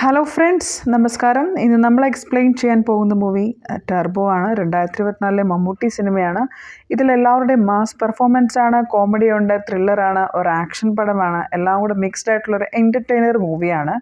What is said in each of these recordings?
Hello friends, നമസ്കാരം. ഇന്ന് നമ്മൾ എക്സ്പ്ലെയിൻ ചെയ്യാൻ പോകുന്ന മൂവി ടർബോ ആണ്. 2024 മമ്മൂട്ടി സിനിമയാണ്. ഇതിലെല്ലാവരുടെയും മാസ് പെർഫോമൻസ് ആണ്, കോമഡി ഉണ്ട്, ത്രില്ലറാണ്, ഒരു ആക്ഷൻ പടമാണ്. എല്ലാം കൂടെ മിക്സ്ഡ് ആയിട്ടുള്ളൊരു എൻ്റർടൈനർ മൂവിയാണ്.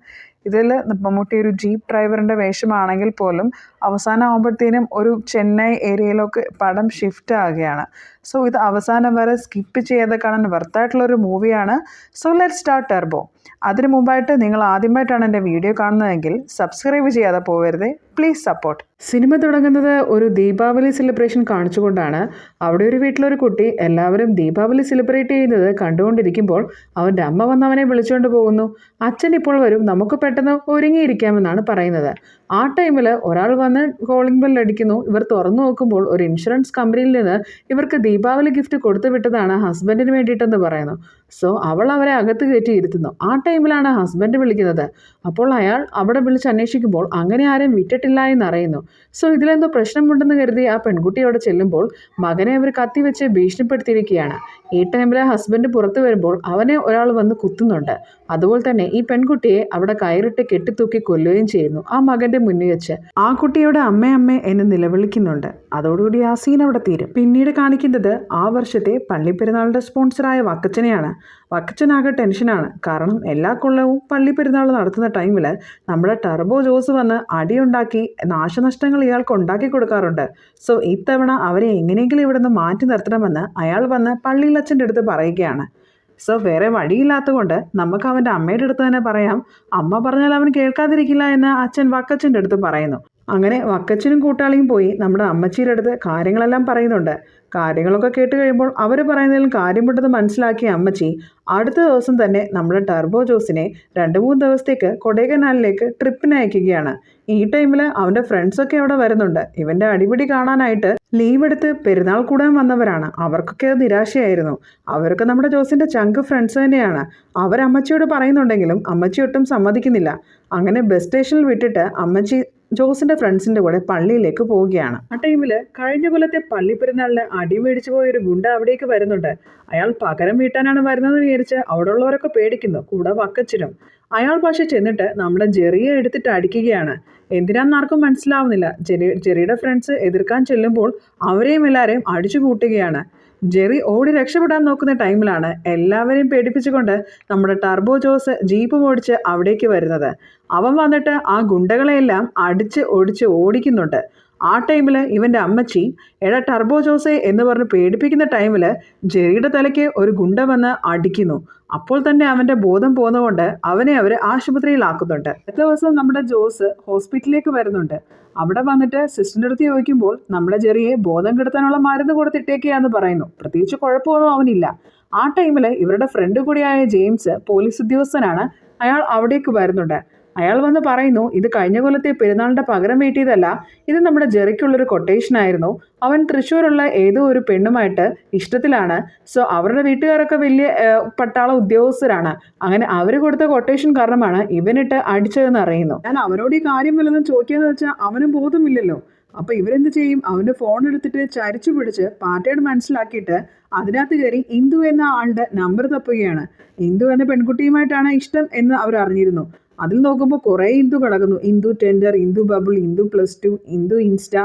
ഇതിൽ മമ്മൂട്ടി ഒരു ജീപ്പ് ഡ്രൈവറിൻ്റെ വേഷമാണെങ്കിൽ പോലും അവസാനം ആകുമ്പോഴത്തേനും ഒരു ചെന്നൈ ഏരിയയിലൊക്കെ പടം ഷിഫ്റ്റ് ആകുകയാണ്. സോ ഇത് അവസാനം വരെ സ്കിപ്പ് ചെയ്ത് കാണാൻ വർത്തായിട്ടുള്ളൊരു മൂവിയാണ്. So let start turbo. അതിനു മുമ്പായിട്ട് നിങ്ങൾ ആദ്യമായിട്ടാണ് എൻ്റെ വീഡിയോ കാണുന്നതെങ്കിൽ സബ്സ്ക്രൈബ് ചെയ്യാതെ പോകരുത്, പ്ലീസ് സപ്പോർട്ട്. സിനിമ തുടങ്ങുന്നത് ഒരു ദീപാവലി സെലിബ്രേഷൻ കാണിച്ചുകൊണ്ടാണ്. അവിടെ ഒരു വീട്ടിലൊരു കുട്ടി എല്ലാവരും ദീപാവലി സെലിബ്രേറ്റ് ചെയ്യുന്നത് കണ്ടുകൊണ്ടിരിക്കുമ്പോൾ അവൻ്റെ അമ്മ വന്ന് അവനെ വിളിച്ചുകൊണ്ട് പോകുന്നു. അച്ഛൻ ഇപ്പോൾ വരും, നമുക്ക് പെട്ടെന്ന് ഒരുങ്ങിയിരിക്കാമെന്നാണ് പറയുന്നത്. ആ ടൈമിൽ ഒരാൾ വന്ന് കോളിംഗ് ബെൽ അടിക്കുന്നു. ഇവർ തുറന്നു നോക്കുമ്പോൾ ഒരു ഇൻഷുറൻസ് കമ്പനിയിൽ നിന്ന് ഇവർക്ക് ദീപാവലി ഗിഫ്റ്റ് കൊടുത്തു വിട്ടതാണ് ഹസ്ബൻഡിന് വേണ്ടിയിട്ടെന്ന് പറയുന്നു. സോ അവൾ അവരെ അകത്ത് കയറ്റി ഇരുത്തുന്നു. ആ ടൈമിലാണ് ഹസ്ബൻഡ് വിളിക്കുന്നത്. അപ്പോൾ അയാൾ അവിടെ വിളിച്ച് അന്വേഷിക്കുമ്പോൾ അങ്ങനെ ആരും വിറ്റിട്ടില്ല എന്നറിയുന്നു. സോ ഇതിലെന്തോ പ്രശ്നമുണ്ടെന്ന് കരുതി ആ പെൺകുട്ടി അവിടെ ചെല്ലുമ്പോൾ മകനെ അവർ കത്തിവെച്ച് ഭീഷണിപ്പെടുത്തിയിരിക്കുകയാണ്. ഈ ടൈമിൽ ഹസ്ബൻഡ് പുറത്തു വരുമ്പോൾ അവനെ ഒരാൾ വന്ന് കുത്തുന്നുണ്ട്. അതുപോലെ തന്നെ ഈ പെൺകുട്ടിയെ അവിടെ കയറിട്ട് കെട്ടിത്തൂക്കി കൊല്ലുകയും ചെയ്യുന്നു ആ മകന്റെ മുന്നിൽ വെച്ച്. ആ കുട്ടിയുടെ അമ്മേ അമ്മേ എന്ന് നിലവിളിക്കുന്നുണ്ട്. അതോടുകൂടി ആ സീൻ അവിടെ തീരും. പിന്നീട് കാണിക്കുന്നത് ആ വർഷത്തെ പള്ളിപ്പെരുന്നാളിന്റെ സ്പോൺസറായ വക്കച്ചനെയാണ്. വക്കച്ചനാകെ ടെൻഷനാണ്. കാരണം എല്ലാ കൊല്ലവും പള്ളിപ്പെരുന്നാൾ നടത്തുന്ന ടൈമിൽ നമ്മുടെ ടർബോ ജോസ് വന്ന് അടിയുണ്ടാക്കി നാശനഷ്ടങ്ങൾ ഇയാൾക്ക് ഉണ്ടാക്കി കൊടുക്കാറുണ്ട്. സോ ഇത്തവണ അവരെ എങ്ങനെയെങ്കിലും ഇവിടെ നിന്ന് മാറ്റി നിർത്തണമെന്ന് അയാൾ വന്ന് പള്ളിയിലച്ഛൻ്റെ അടുത്ത് പറയുകയാണ്. സോ വേറെ വഴിയില്ലാത്തതുകൊണ്ട് നമുക്ക് അവൻ്റെ അമ്മയുടെ അടുത്ത് തന്നെ പറയാം. അമ്മ പറഞ്ഞാൽ അവൻ കേൾക്കാതിരിക്കില്ല എന്ന് അച്ഛൻ വക്കച്ചൻ്റെ അടുത്ത് പറയുന്നു. അങ്ങനെ വക്കച്ചനും കൂട്ടാളിയും പോയി നമ്മുടെ അമ്മച്ചിയുടെ അടുത്ത് കാര്യങ്ങളെല്ലാം പറയുന്നുണ്ട്. കാര്യങ്ങളൊക്കെ കേട്ട് കഴിയുമ്പോൾ അവർ പറയുന്നതിൽ കാര്യമുണ്ടെന്ന് മനസ്സിലാക്കിയ അമ്മച്ചി അടുത്ത ദിവസം തന്നെ നമ്മുടെ ടർബോ ജോസിനെ 2-3 ദിവസത്തേക്ക് കൊടൈക്കനാലിലേക്ക് ട്രിപ്പിന് അയക്കുകയാണ്. ഈ ടൈമിൽ അവൻ്റെ ഫ്രണ്ട്സൊക്കെ അവിടെ വരുന്നുണ്ട്. ഇവൻ്റെ അടിപിടി കാണാനായിട്ട് ലീവ് എടുത്ത് പെരുന്നാൾ കൂടാൻ വന്നവരാണ്. അവർക്കൊക്കെ അത് നിരാശയായിരുന്നു. അവർക്ക് നമ്മുടെ ജോസിൻ്റെ ചങ്ക് ഫ്രണ്ട്സ് തന്നെയാണ്. അവരമ്മച്ചിയോട് പറയുന്നുണ്ടെങ്കിലും അമ്മച്ചി ഒട്ടും സമ്മതിക്കുന്നില്ല. അങ്ങനെ ബസ് സ്റ്റേഷനിൽ വിട്ടിട്ട് അമ്മച്ചി ജോസിൻ്റെ ഫ്രണ്ട്സിൻ്റെ കൂടെ പള്ളിയിലേക്ക് പോവുകയാണ്. ആ ടൈമിൽ കഴിഞ്ഞ കൊല്ലത്തെ പള്ളി പെരുന്നാളിന് അടിമേടിച്ചു പോയൊരു ഗുണ്ട അവിടേക്ക് വരുന്നുണ്ട്. അയാൾ പകരം വീട്ടാനാണ് വരുന്നതെന്ന് വിചാരിച്ച് അവിടെ ഉള്ളവരൊക്കെ പേടിക്കുന്നു, കൂടെ വക്കച്ചനും. അയാൾ പക്ഷെ ചെന്നിട്ട് നമ്മുടെ ജെറിയെ എടുത്തിട്ട് അടിക്കുകയാണ്. എന്തിനാണെന്ന് ആർക്കും മനസ്സിലാവുന്നില്ല. ജെറിയുടെ ഫ്രണ്ട്സ് എതിർക്കാൻ ചെല്ലുമ്പോൾ അവരെയും എല്ലാവരെയും അടിച്ചു കൂട്ടുകയാണ്. ജെറി ഓടി രക്ഷപ്പെടാൻ നോക്കുന്ന ടൈമിലാണ് എല്ലാവരെയും പേടിപ്പിച്ചുകൊണ്ട് നമ്മുടെ ടർബോ ജോസ് ജീപ്പ് ഓടിച്ച് അവിടേക്ക് വരുന്നത്. അവൻ വന്നിട്ട് ആ ഗുണ്ടകളെയെല്ലാം അടിച്ച് ഒടിച്ച് ഓടിക്കുന്നുണ്ട്. ആ ടൈമിൽ ഇവൻ്റെ അമ്മച്ചി എടാ ടർബോ ജോസെ എന്ന് പറഞ്ഞ് പേടിപ്പിക്കുന്ന ടൈമിൽ ജെറിയുടെ തലയ്ക്ക് ഒരു ഗുണ്ട വന്ന് അടിക്കുന്നു. അപ്പോൾ തന്നെ അവൻ്റെ ബോധം പോകുന്നതുകൊണ്ട് അവനെ അവർ ആശുപത്രിയിലാക്കുന്നുണ്ട്. അടുത്ത ദിവസം നമ്മുടെ ജോസ് ഹോസ്പിറ്റലിലേക്ക് വരുന്നുണ്ട്. അവിടെ വന്നിട്ട് സിസ്റ്ററിൻ്റെ അടുത്ത് ചോദിക്കുമ്പോൾ നമ്മുടെ ജെറിയെ ബോധം കെടുത്താനുള്ള മരുന്ന് കൊടുത്തിട്ടേക്കാന്ന് പറയുന്നു. പ്രത്യേകിച്ച് കുഴപ്പമൊന്നും അവനില്ല. ആ ടൈമിൽ ഇവരുടെ ഫ്രണ്ട് കൂടിയായ ജെയിംസ് പോലീസ് ഉദ്യോഗസ്ഥനാണ്. അയാൾ അവിടേക്ക് വരുന്നുണ്ട്. അയാൾ വന്ന് പറയുന്നു, ഇത് കഴിഞ്ഞ കൊല്ലത്തെ പെരുന്നാളിൻ്റെ പകരം വീട്ടിയതല്ല, ഇത് നമ്മുടെ ജെറിക്കുള്ളൊരു കൊട്ടേഷൻ ആയിരുന്നു. അവൻ തൃശ്ശൂരുള്ള ഏതോ ഒരു പെണ്ണുമായിട്ട് ഇഷ്ടത്തിലാണ്. സോ അവരുടെ വീട്ടുകാരൊക്കെ വലിയ പട്ടാള ഉദ്യോഗസ്ഥരാണ്. അങ്ങനെ അവർ കൊടുത്ത കൊട്ടേഷൻ കാരണമാണ് ഇവനിട്ട് അടിച്ചതെന്ന് അറിയുന്നു. ഞാൻ അവനോട് ഈ കാര്യം വല്ലതും ചോദിക്കാന്ന് വെച്ചാൽ അവനും ബോധമില്ലല്ലോ. അപ്പോൾ ഇവരെന്ത് ചെയ്യും? അവൻ്റെ ഫോൺ എടുത്തിട്ട് ചരിച്ചു പിടിച്ച് പാറ്റേൺ മനസ്സിലാക്കിയിട്ട് അതിനകത്ത് കയറി ഇന്ദു എന്ന ആളുടെ നമ്പർ തപ്പുകയാണ്. ഇന്ദു എന്ന പെൺകുട്ടിയുമായിട്ടാണ് ഇഷ്ടം എന്ന് അവർ അറിഞ്ഞിരുന്നു. അതിൽ നോക്കുമ്പോൾ കുറേ ഇന്ദു കിടക്കുന്നു. Indu tender, Indu bubble, Indu +2, Indu insta.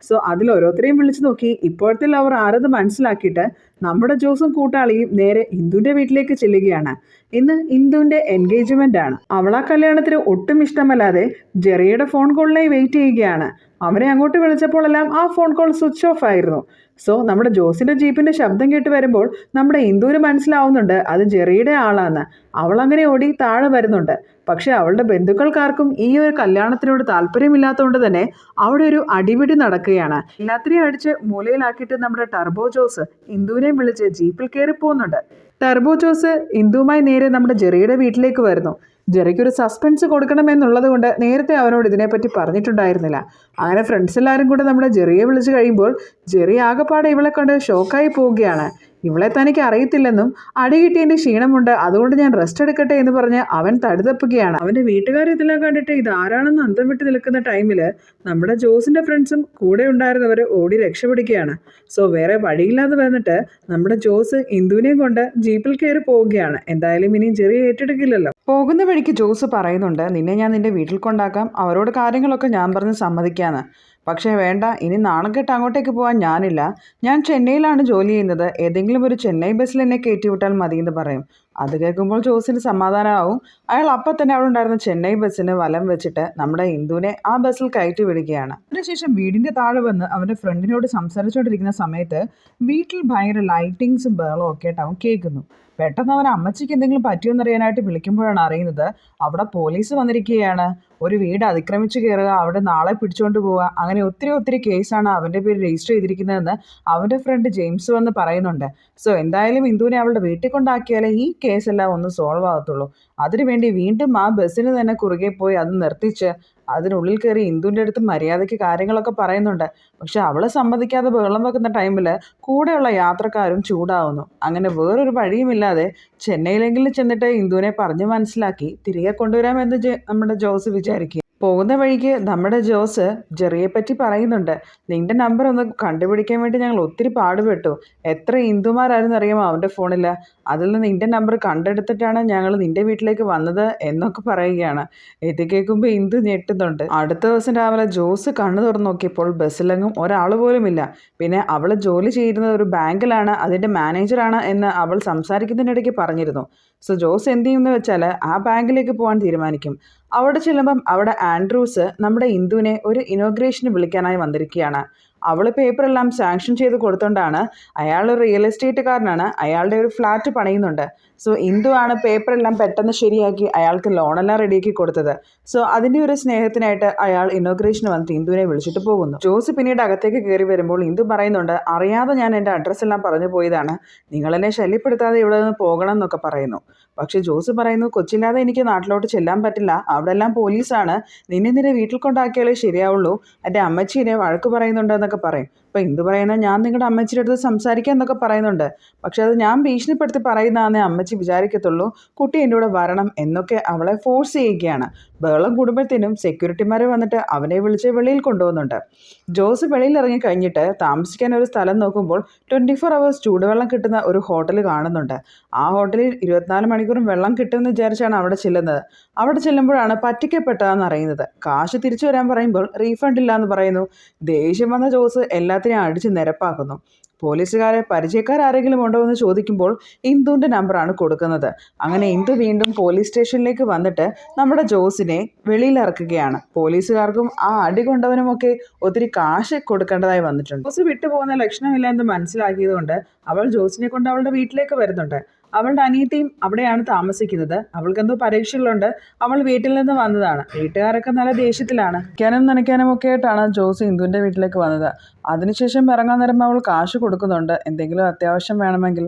So അതിൽ ഓരോരുത്തരെയും വിളിച്ചു നോക്കി ഇപ്പോഴത്തെ അവർ ആരെന്ന് മനസ്സിലാക്കിയിട്ട് നമ്മുടെ ജോസും കൂട്ടാളിയും നേരെ ഇന്ദുവിൻ്റെ വീട്ടിലേക്ക് ചെല്ലുകയാണ്. ഇന്ന് ഇന്ദുവിൻ്റെ എൻഗേജ്മെൻ്റ് ആണ്. അവൾ ആ കല്യാണത്തിന് ഒട്ടും ഇഷ്ടമല്ലാതെ ജെറിയുടെ ഫോൺ കോളിനായി വെയിറ്റ് ചെയ്യുകയാണ്. അവനെ അങ്ങോട്ട് വിളിച്ചപ്പോഴെല്ലാം ആ ഫോൺ കോൾ സ്വിച്ച് ഓഫ് ആയിരുന്നു. സോ നമ്മുടെ ജോസിൻ്റെ ജീപ്പിൻ്റെ ശബ്ദം കേട്ട് വരുമ്പോൾ നമ്മുടെ ഇന്ദുവിന് മനസ്സിലാവുന്നുണ്ട് അത് ജെറിയുടെ ആളാണ്. അവൾ അങ്ങനെ ഓടി താഴെ വരുന്നുണ്ട്. പക്ഷേ അവളുടെ ബന്ധുക്കൾക്കാർക്കും ഈ ഒരു കല്യാണത്തിനോട് താല്പര്യമില്ലാത്തതുകൊണ്ട് തന്നെ അവിടെ ഒരു അടിപിടി നടക്കുകയാണ്. എല്ലാത്തിനെയും അടിച്ച് മൂലയിലാക്കിയിട്ട് നമ്മുടെ ടർബോ ജോസ് ഇന്ദുവിനെയും വിളിച്ച് ജീപ്പിൽ കയറി പോകുന്നുണ്ട്. ടർബോ ജോസ് ഇന്ദുവുമായി നേരെ നമ്മുടെ ജെറിയുടെ വീട്ടിലേക്ക് വരുന്നു. ജെറിക്കൊരു സസ്പെൻസ് കൊടുക്കണമെന്നുള്ളത് കൊണ്ട് നേരത്തെ അവനോട് ഇതിനെപ്പറ്റി പറഞ്ഞിട്ടുണ്ടായിരുന്നില്ല. അങ്ങനെ ഫ്രണ്ട്സ് എല്ലാവരും കൂടെ നമ്മുടെ ജെറിയെ വിളിച്ച് കഴിയുമ്പോൾ ജെറി ആകെപ്പാടെ ഇവളെ കണ്ട് ഷോക്കായി പോവുകയാണ്. ഇവളെ തനിക്ക് അറിയത്തില്ലെന്നും അടി കിട്ടിയതിൻ്റെ ക്ഷീണമുണ്ട്, അതുകൊണ്ട് ഞാൻ റെസ്റ്റ് എടുക്കട്ടെ എന്ന് പറഞ്ഞ് അവൻ തടുതപ്പുകയാണ്. അവൻ്റെ വീട്ടുകാർ ഇതെല്ലാം കണ്ടിട്ട് ഇതാരാണെന്ന് അന്തം വിട്ട് നിൽക്കുന്ന ടൈമിൽ നമ്മുടെ ജോസിൻ്റെ ഫ്രണ്ട്സും കൂടെ ഉണ്ടായിരുന്നവർ ഓടി രക്ഷപ്പെടുകയാണ്. സോ വേറെ വഴിയില്ലാതെ വന്നിട്ട് നമ്മുടെ ജോസ് ഇന്ദുവിനെയും കൊണ്ട് ജീപ്പിൽ കയറി പോവുകയാണ്. എന്തായാലും ഇനി ജെറി ഏറ്റെടുക്കില്ലല്ലോ. പോകുന്ന വഴിക്ക് ജോസ് പറയുന്നുണ്ട്, നിന്നെ ഞാൻ നിന്റെ വീട്ടിൽ കൊണ്ടാക്കാം, അവരോട് കാര്യങ്ങളൊക്കെ ഞാൻ പറഞ്ഞ് സമ്മതിക്കാന്ന്. പക്ഷേ വേണ്ട, ഇനി നാണം കെട്ട് അങ്ങോട്ടേക്ക് പോകാൻ ഞാനില്ല. ഞാൻ ചെന്നൈയിലാണ് ജോലി ചെയ്യുന്നത്, ഏതെങ്കിലും ഒരു ചെന്നൈ ബസ്സിൽ എന്നെ കയറ്റിവിട്ടാൽ മതിയെന്ന് പറയും. അത് കേൾക്കുമ്പോൾ ജോസിന് സമാധാനമാവും. അയാൾ അപ്പം തന്നെ അവിടെ ഉണ്ടായിരുന്ന ചെന്നൈ ബസ്സിന് വലം വെച്ചിട്ട് നമ്മുടെ ഇന്ദുവിനെ ആ ബസ്സിൽ കയറ്റി വിടുകയാണ്. അതിനുശേഷം വീടിൻ്റെ താഴെ വന്ന് അവൻ്റെ ഫ്രണ്ടിനോട് സംസാരിച്ചുകൊണ്ടിരിക്കുന്ന സമയത്ത് വീട്ടിൽ ഭയങ്കര ലൈറ്റിങ്സും ബഹളവും ഒക്കെ ആയിട്ട് അവൻ കേൾക്കുന്നു. പെട്ടെന്ന് അവൻ അമ്മച്ചിക്ക് എന്തെങ്കിലും പറ്റിയോന്നറിയാനായിട്ട് വിളിക്കുമ്പോഴാണ് അറിയുന്നത് അവിടെ പോലീസ് വന്നിരിക്കുകയാണ്. ഒരു വീട് അതിക്രമിച്ച് കയറുക, അവിടെ നാളെ പിടിച്ചുകൊണ്ട് പോവുക, അങ്ങനെ ഒത്തിരി കേസാണ് അവൻ്റെ പേര് രജിസ്റ്റർ ചെയ്തിരിക്കുന്നതെന്ന് അവൻ്റെ ഫ്രണ്ട് ജെയിംസ് വന്ന് പറയുന്നുണ്ട്. സോ എന്തായാലും ഇന്ദുവിനെ അവളുടെ വീട്ടിൽ കൊണ്ടാക്കിയാലേ ഈ കേസെല്ലാം ഒന്ന് സോൾവ് ആകത്തുള്ളൂ. അതിനുവേണ്ടി വീണ്ടും ആ ബസ്സിന് തന്നെ കുറുകെ പോയി അത് നിർത്തിച്ച് അതിനുള്ളിൽ കയറി ഇന്ദുവിൻ്റെ അടുത്ത് മര്യാദയ്ക്ക് കാര്യങ്ങളൊക്കെ പറയുന്നുണ്ട്. പക്ഷെ അവളെ സമ്മതിക്കാതെ ബഹളം വെക്കുന്ന ടൈമിൽ കൂടെയുള്ള യാത്രക്കാരും ചൂടാവുന്നു. അങ്ങനെ വേറൊരു വഴിയുമില്ലാതെ ചെന്നൈയിലെങ്കിലും ചെന്നിട്ട് ഇന്ദുവിനെ പറഞ്ഞ് മനസ്സിലാക്കി തിരികെ കൊണ്ടുവരാമെന്ന് നമ്മുടെ ജോസ് വിചാരിക്കുക. പോകുന്ന വഴിക്ക് നമ്മുടെ ജോസ് ജെറിയെപ്പറ്റി പറയുന്നുണ്ട്. നിന്റെ നമ്പർ ഒന്ന് കണ്ടുപിടിക്കാൻ വേണ്ടി ഞങ്ങൾ ഒത്തിരി പാടുപെട്ടു. എത്ര ഇന്ദുമാരായിരുന്നു അറിയാമോ അവൻ്റെ ഫോണിൽ. അതിൽ നിന്ന് നിന്റെ നമ്പർ കണ്ടെടുത്തിട്ടാണ് ഞങ്ങൾ നിന്റെ വീട്ടിലേക്ക് വന്നത് എന്നൊക്കെ പറയുകയാണ്. ഇത് കേൾക്കുമ്പോൾ ഇന്ദു ഞെട്ടുന്നുണ്ട്. അടുത്ത ദിവസം രാവിലെ ജോസ് കണ്ണു തുറന്ന് നോക്കിയപ്പോൾ ബസ്സിലെങ്ങും ഒരാൾ പോലുമില്ല. പിന്നെ അവൾ ജോലി ചെയ്യുന്നത് ഒരു ബാങ്കിലാണ്, അതിൻ്റെ മാനേജറാണ് എന്ന് അവൾ സംസാരിക്കുന്നതിനിടയ്ക്ക് പറഞ്ഞിരുന്നു. സോ ജോസ് എന്ത് ചെയ്യുമെന്ന് വെച്ചാൽ ആ ബാങ്കിലേക്ക് പോകാൻ തീരുമാനിക്കും. അവിടെ ചെല്ലുമ്പം അവിടെ ആൻഡ്രൂസ് നമ്മുടെ ഇന്ദുവിനെ ഒരു ഇനോഗ്രേഷന് വിളിക്കാനായി വന്നിരിക്കുകയാണ്. അവൾ പേപ്പറെല്ലാം സാങ്ഷൻ ചെയ്ത് കൊടുത്തോണ്ടാണ്. അയാൾ ഒരു റിയൽ എസ്റ്റേറ്റുകാരനാണ്, അയാളുടെ ഒരു ഫ്ലാറ്റ് പണിയുന്നുണ്ട്. സോ ഇന്ദു ആണ് പേപ്പറെല്ലാം പെട്ടെന്ന് ശരിയാക്കി അയാൾക്ക് ലോണെല്ലാം റെഡിയാക്കി കൊടുത്തത്. സോ അതിൻ്റെ ഒരു സ്നേഹത്തിനായിട്ട് അയാൾ ഇനോഗ്രേഷന് വന്നിട്ട് ഇന്ദുവിനെ വിളിച്ചിട്ട് പോകുന്നു. ജോസ് പിന്നീട് അകത്തേക്ക് കയറി വരുമ്പോൾ ഇന്ദു പറയുന്നുണ്ട്, അറിയാതെ ഞാൻ എൻ്റെ അഡ്രസ്സ് എല്ലാം പറഞ്ഞു പോയതാണ്, നിങ്ങളെന്നെ ശല്യപ്പെടുത്താതെ ഇവിടെ നിന്ന് പോകണം എന്നൊക്കെ പറയുന്നു. പക്ഷെ ജോസ് പറയുന്നു, കൊച്ചില്ലാതെ എനിക്ക് നാട്ടിലോട്ട് ചെല്ലാൻ പറ്റില്ല, അവിടെ എല്ലാം പോലീസാണ്, നിന്നെ വീട്ടിൽ കൊണ്ടാക്കിയാലേ ശരിയാവുള്ളൂ, എൻ്റെ അമ്മച്ചീനെ വഴക്ക് പറയുന്നുണ്ടെന്നൊക്കെ പറയും. അപ്പോൾ ഇന്ദു പറയുന്നത്, ഞാൻ നിങ്ങളുടെ അമ്മച്ചിയുടെ അടുത്ത് സംസാരിക്കാം എന്നൊക്കെ പറയുന്നുണ്ട്. പക്ഷെ അത് ഞാൻ ഭീഷണിപ്പെടുത്തി പറയുന്നതാണെന്നേ അമ്മച്ചി വിചാരിക്കത്തുള്ളൂ, കുട്ടി എൻ്റെ കൂടെ വരണം എന്നൊക്കെ അവളെ ഫോഴ്സ് ചെയ്യുകയാണ്. ബഹളം കൂടുമ്പോഴത്തേനും സെക്യൂരിറ്റിമാർ വന്നിട്ട് അവനെ വിളിച്ച് വെളിയിൽ കൊണ്ടുപോകുന്നുണ്ട്. ജോസ് വെളിയിൽ ഇറങ്ങി കഴിഞ്ഞിട്ട് താമസിക്കാൻ ഒരു സ്ഥലം നോക്കുമ്പോൾ 24 hours ചൂടുവെള്ളം കിട്ടുന്ന ഒരു ഹോട്ടൽ കാണുന്നുണ്ട്. ആ ഹോട്ടലിൽ 24 മണിക്കൂറും വെള്ളം കിട്ടുമെന്ന് വിചാരിച്ചാണ് അവിടെ ചെല്ലുന്നത്. അവിടെ ചെല്ലുമ്പോഴാണ് പറ്റിക്കപ്പെട്ടതെന്ന് അറിയുന്നത്. കാശ് തിരിച്ചു വരാൻ പറയുമ്പോൾ റീഫണ്ട് ഇല്ല എന്ന് പറയുന്നു. ദേഷ്യം വന്ന ജോസ് എല്ലാത്തിനെയും അടിച്ച് നിരപ്പാക്കുന്നു. പോലീസുകാരെ പരിചയക്കാരെങ്കിലും ഉണ്ടോ എന്ന് ചോദിക്കുമ്പോൾ ഇന്ദുവിൻ്റെ നമ്പറാണ് കൊടുക്കുന്നത്. അങ്ങനെ ഇന്ദു വീണ്ടും പോലീസ് സ്റ്റേഷനിലേക്ക് വന്നിട്ട് നമ്മുടെ ജോസിനെ വെളിയിലിറക്കുകയാണ്. പോലീസുകാർക്കും ആ അടി കൊണ്ടവനുമൊക്കെ ഒത്തിരി കാശ് കൊടുക്കേണ്ടതായി വന്നിട്ടുണ്ട്. ജോസ് വിട്ടുപോകുന്ന ലക്ഷണമില്ല എന്ന് മനസ്സിലാക്കിയതുകൊണ്ട് അവൾ ജോസിനെ കൊണ്ട് അവളുടെ വീട്ടിലേക്ക് വരുന്നുണ്ട്. അവളുടെ അനിയത്തിയും അവിടെയാണ് താമസിക്കുന്നത്. അവൾക്കെന്തോ പരീക്ഷകളുണ്ട്. അവൾ വീട്ടിൽ നിന്ന് വന്നതാണ്. വീട്ടുകാരൊക്കെ നല്ല ദേഷ്യത്തിലാണ്. നനയ്ക്കാനും ഒക്കെ ആയിട്ടാണ് ജോസ് ഇന്ദുവിൻ്റെ വീട്ടിലേക്ക് വന്നത്. അതിനുശേഷം ഇറങ്ങാൻ നേരം അവൾ കാശ് കൊടുക്കുന്നുണ്ട്, എന്തെങ്കിലും അത്യാവശ്യം വേണമെങ്കിൽ.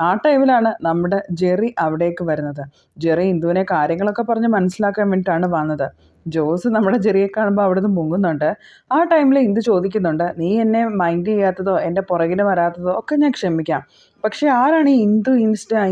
ആ ടൈമിലാണ് നമ്മുടെ ജെറി അവിടേക്ക് വരുന്നത്. ജെറി ഇന്ദുവിനെ കാര്യങ്ങളൊക്കെ പറഞ്ഞ് മനസ്സിലാക്കാൻ വേണ്ടിയിട്ടാണ് വന്നത്. ജോസ് നമ്മുടെ ജെറിയെ കാണുമ്പോൾ അവിടെ നിന്ന് മുങ്ങുന്നുണ്ട്. ആ ടൈമിൽ ഇന്ദു ചോദിക്കുന്നുണ്ട്, നീ എന്നെ മൈൻഡ് ചെയ്യാത്തതോ എൻ്റെ പുറകിന് വരാത്തതോ ഒക്കെ ഞാൻ ക്ഷമിക്കാം, പക്ഷേ ആരാണ് ഈ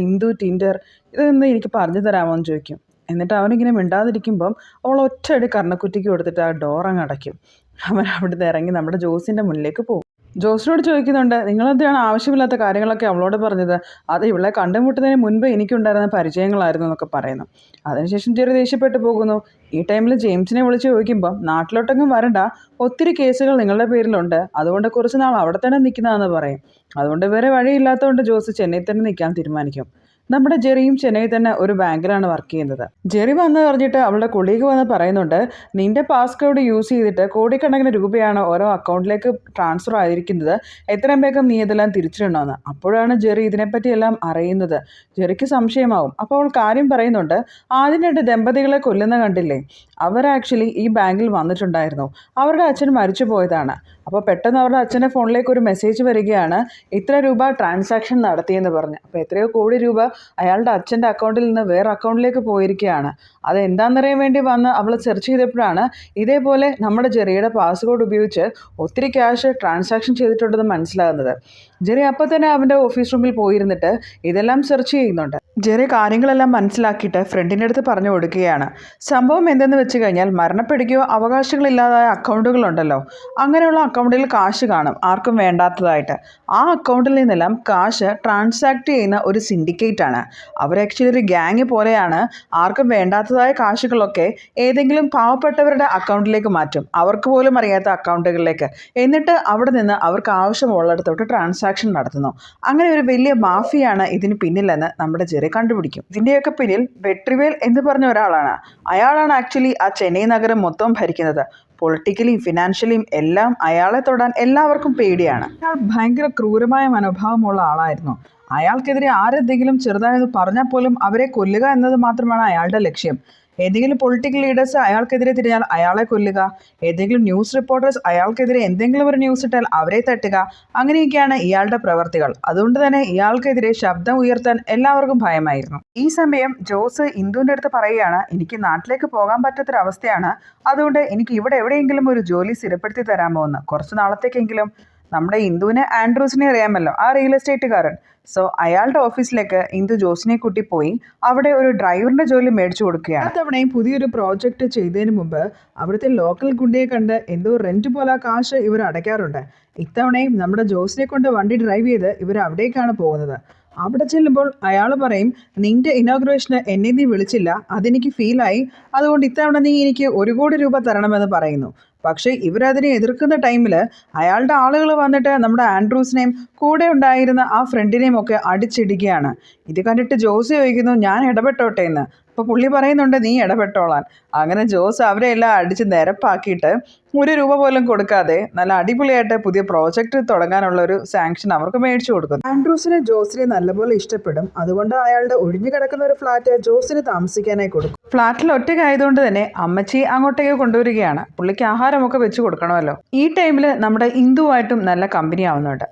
ഇന്ദു ടിൻഡർ ഇതൊന്ന് എനിക്ക് പറഞ്ഞു തരാമോ എന്ന് ചോദിക്കും. എന്നിട്ട് അവനിങ്ങനെ മിണ്ടാതിരിക്കുമ്പം അവൾ ഒറ്റയടി കർണക്കുറ്റിക്ക് കൊടുത്തിട്ട് ആ ഡോർ അങ്ങ് അടയ്ക്കും. അവൻ അവിടുന്ന് ഇറങ്ങി നമ്മുടെ ജോസിൻ്റെ മുന്നിലേക്ക് പോകും. ജോസിനോട് ചോദിക്കുന്നുണ്ട്, നിങ്ങളെന്തിനാണ് ആവശ്യമില്ലാത്ത കാര്യങ്ങളൊക്കെ അവളോട് പറഞ്ഞത്? അത് ഇവളെ കണ്ടുമുട്ടുന്നതിന് മുൻപ് എനിക്കുണ്ടായിരുന്ന പരിചയങ്ങളായിരുന്നു എന്നൊക്കെ പറയുന്നു. അതിനുശേഷം ചെറിയ ദേഷ്യപ്പെട്ടു പോകുന്നു. ഈ ടൈമിൽ ജെയിംസിനെ വിളിച്ച് ചോദിക്കുമ്പം, നാട്ടിലോട്ടെങ്കിലും വരണ്ട, ഒത്തിരി കേസുകൾ നിങ്ങളുടെ പേരിലുണ്ട്, അതുകൊണ്ട് കുറച്ച് നാൾ അവിടെ തന്നെ നിൽക്കുന്നതെന്ന് പറയും. അതുകൊണ്ട് വേറെ വഴിയില്ലാത്തതുകൊണ്ട് ജോസ് ചെന്നൈ തന്നെ നിൽക്കാൻ തീരുമാനിക്കും. നമ്മുടെ ജെറിയും ചെന്നൈയിൽ തന്നെ ഒരു ബാങ്കിലാണ് വർക്ക് ചെയ്യുന്നത്. ജെറി വന്ന് പറഞ്ഞിട്ട് അവളുടെ കൊളീഗ് വന്ന് പറയുന്നുണ്ട്, നിന്റെ പാസ്വേഡ് യൂസ് ചെയ്തിട്ട് കോടിക്കണക്കിന് രൂപയാണ് ഓരോ അക്കൗണ്ടിലേക്ക് ട്രാൻസ്ഫർ ആയിരിക്കുന്നത്, എത്രയും വേഗം നീ ഇതെല്ലാം തിരിച്ചിടണമെന്ന്. അപ്പോഴാണ് ജെറി ഇതിനെപ്പറ്റിയെല്ലാം അറിയുന്നത്. ജെറിക്ക് സംശയമാവും. അപ്പോൾ അവൾ കാര്യം പറയുന്നുണ്ട്, ആദ്യമായിട്ട് ദമ്പതികളെ കൊല്ലുന്ന കണ്ടില്ലേ, അവർ ആക്ച്വലി ഈ ബാങ്കിൽ വന്നിട്ടുണ്ടായിരുന്നു. അവരുടെ അച്ഛൻ മരിച്ചു പോയതാണ്. അപ്പോൾ പെട്ടെന്ന് അവരുടെ അച്ഛൻ്റെ ഫോണിലേക്ക് ഒരു മെസ്സേജ് വരികയാണ്, ഇത്ര രൂപ ട്രാൻസാക്ഷൻ നടത്തിയെന്ന് പറഞ്ഞ്. അപ്പോൾ എത്രയോ കോടി രൂപ അയാളുടെ അച്ഛൻ്റെ അക്കൗണ്ടിൽ നിന്ന് വേറെ അക്കൗണ്ടിലേക്ക് പോയിരിക്കുകയാണ്. അതെന്താണെന്നറിയാൻ വേണ്ടി വന്ന് അവൾ സെർച്ച് ചെയ്തപ്പോഴാണ് ഇതേപോലെ നമ്മുടെ ജെറിയുടെ പാസ്വേഡ് ഉപയോഗിച്ച് ഒത്തിരി ക്യാഷ് ട്രാൻസാക്ഷൻ ചെയ്തിട്ടുണ്ടെന്ന് മനസ്സിലാകുന്നത്. ജെറി അപ്പോൾ തന്നെ അവൻ്റെ ഓഫീസ് റൂമിൽ പോയിരുന്നിട്ട് ഇതെല്ലാം സെർച്ച് ചെയ്യുന്നുണ്ട്. ജെറി കാര്യങ്ങളെല്ലാം മനസ്സിലാക്കിയിട്ട് ഫ്രണ്ടിൻ്റെ അടുത്ത് പറഞ്ഞു കൊടുക്കുകയാണ്. സംഭവം എന്തെന്ന് വെച്ച് കഴിഞ്ഞാൽ മരണപ്പെടുകയോ അവകാശങ്ങളില്ലാതായ അക്കൗണ്ടുകളുണ്ടല്ലോ, അങ്ങനെയുള്ള അക്കൗണ്ടിൽ കാശ് കാണും ആർക്കും വേണ്ടാത്തതായിട്ട്. ആ അക്കൗണ്ടിൽ നിന്നെല്ലാം കാശ് ട്രാൻസാക്ട് ചെയ്യുന്ന ഒരു സിൻഡിക്കേറ്റാണ്. അവർ ആക്ച്വലി ഒരു ഗ്യാങ് പോലെയാണ്. ആർക്കും വേണ്ടാത്തതായ കാശുകളൊക്കെ ഏതെങ്കിലും പാവപ്പെട്ടവരുടെ അക്കൗണ്ടിലേക്ക് മാറ്റും, അവർക്ക് പോലും അറിയാത്ത അക്കൗണ്ടുകളിലേക്ക്. എന്നിട്ട് അവിടെ നിന്ന് അവർക്ക് ആവശ്യമുള്ളിടത്തോട്ട് ട്രാൻസാക്ഷൻ നടത്തുന്നു. അങ്ങനെ ഒരു വലിയ മാഫിയാണ് ഇതിന് പിന്നിലെന്ന് നമ്മുടെ ജെറി കണ്ടുപിടിക്കും. ഇതിൻ്റെയൊക്കെ പിന്നിൽ വെട്രിവേൽ എന്ന് പറഞ്ഞ ഒരാളാണ്. അയാളാണ് ആക്ച്വലി ആ ചെന്നൈ നഗരം മൊത്തം ഭരിക്കുന്നത്. പൊളിറ്റിക്കലിയും ഫിനാൻഷ്യലിയും എല്ലാം അയാളെ തൊടാൻ എല്ലാവർക്കും പേടിയാണ്. അയാൾ ഭയങ്കര ക്രൂരമായ മനോഭാവമുള്ള ആളായിരുന്നു. അയാൾക്കെതിരെ ആരെന്തെങ്കിലും ചെറുതായെന്ന് പറഞ്ഞാൽ പോലും അവരെ കൊല്ലുക എന്നത് മാത്രമാണ് അയാളുടെ ലക്ഷ്യം. ഏതെങ്കിലും പൊളിറ്റിക്കൽ ലീഡേഴ്സ് അയാൾക്കെതിരെ തിരിഞ്ഞാൽ അയാളെ കൊല്ലുക, ഏതെങ്കിലും ന്യൂസ് റിപ്പോർട്ടേഴ്സ് അയാൾക്കെതിരെ എന്തെങ്കിലും ഒരു ന്യൂസ് ഇട്ടാൽ അവരെ തട്ടുക, അങ്ങനെയൊക്കെയാണ് ഇയാളുടെ പ്രവർത്തികൾ. അതുകൊണ്ട് തന്നെ ഇയാൾക്കെതിരെ ശബ്ദം ഉയർത്താൻ എല്ലാവർക്കും ഭയമായിരുന്നു. ഈ സമയം ജോസ് ഇന്ദുവിൻ്റെ അടുത്ത് പറയുകയാണ്, എനിക്ക് നാട്ടിലേക്ക് പോകാൻ പറ്റാത്തൊരവസ്ഥയാണ്, അതുകൊണ്ട് എനിക്ക് ഇവിടെ എവിടെയെങ്കിലും ഒരു ജോലി സ്ഥിരപ്പെടുത്തി തരാമോ എന്ന്. കുറച്ച് നാളത്തേക്കെങ്കിലും. നമ്മുടെ ഇന്ദുവിനെ ആൻഡ്രൂസിനെ അറിയാമല്ലോ, ആ റിയൽ എസ്റ്റേറ്റുകാരൻ. സോ അയാളുടെ ഓഫീസിലേക്ക് ഇന്ദു ജോസിനെ കൂട്ടി പോയി അവിടെ ഒരു ഡ്രൈവറിൻ്റെ ജോലി മേടിച്ചു കൊടുക്കുകയാണ്. തവണയും പുതിയൊരു പ്രോജക്റ്റ് ചെയ്തതിന് മുമ്പ് അവിടുത്തെ ലോക്കൽ ഗുണ്ടയെ കണ്ട് എന്തോ റെൻറ്റ് പോലെ കാശ് ഇവർ അടയ്ക്കാറുണ്ട്. ഇത്തവണയും നമ്മുടെ ജോസിനെ കൊണ്ട് വണ്ടി ഡ്രൈവ് ചെയ്ത് ഇവർ അവിടേക്കാണ് പോകുന്നത്. അവിടെ ചെല്ലുമ്പോൾ അയാൾ പറയും, നിൻ്റെ ഇനോഗ്രേഷന് എന്നെ നീ വിളിച്ചില്ല, അതെനിക്ക് ഫീലായി, അതുകൊണ്ട് ഇത്തവണ നീ എനിക്ക് 1 കോടി രൂപ തരണമെന്ന് പറയുന്നു. പക്ഷേ ഇവരതിനെ എതിർക്കുന്ന ടൈമിൽ അയാളുടെ ആളുകൾ വന്നിട്ട് നമ്മുടെ ആൻഡ്രൂസിനെയും കൂടെ ഉണ്ടായിരുന്ന ആ ഫ്രണ്ടിനെയും ഒക്കെ അടിച്ചിടുകയാണ്. ഇത് കണ്ടിട്ട് ജോസ് ചോദിക്കുന്നു, ഞാൻ ഇടപെട്ടോട്ടെ എന്ന്. അപ്പോൾ പുള്ളി പറയുന്നുണ്ട്, നീ ഇടപെട്ടോളാൻ. അങ്ങനെ ജോസ് അവരെ എല്ലാം അടിച്ച് നിരപ്പാക്കിയിട്ട് 1 രൂപ പോലും കൊടുക്കാതെ നല്ല അടിപൊളിയായിട്ട് പുതിയ പ്രോജക്റ്റ് തുടങ്ങാനുള്ള ഒരു സാങ്ഷൻ അവർക്ക് മേടിച്ചു കൊടുക്കുന്നു. ആൻഡ്രൂസിനെ ജോസിനെ നല്ലപോലെ ഇഷ്ടപ്പെടും. അതുകൊണ്ട് അയാളുടെ ഒഴിഞ്ഞു കിടക്കുന്ന ഒരു ഫ്ലാറ്റ് ജോസിന് താമസിക്കാനായി കൊടുക്കും. ഫ്ലാറ്റിൽ ഒറ്റയ്ക്കായതുകൊണ്ട് തന്നെ അമ്മച്ചി അങ്ങോട്ടേക്ക് കൊണ്ടുവരികയാണ്. പുള്ളിക്ക് ആഹാരമൊക്കെ വെച്ച് കൊടുക്കണമല്ലോ. ഈ ടൈമിൽ നമ്മുടെ ഇന്ദുവായിട്ടും നല്ല കമ്പനി ആവുന്നുണ്ട്.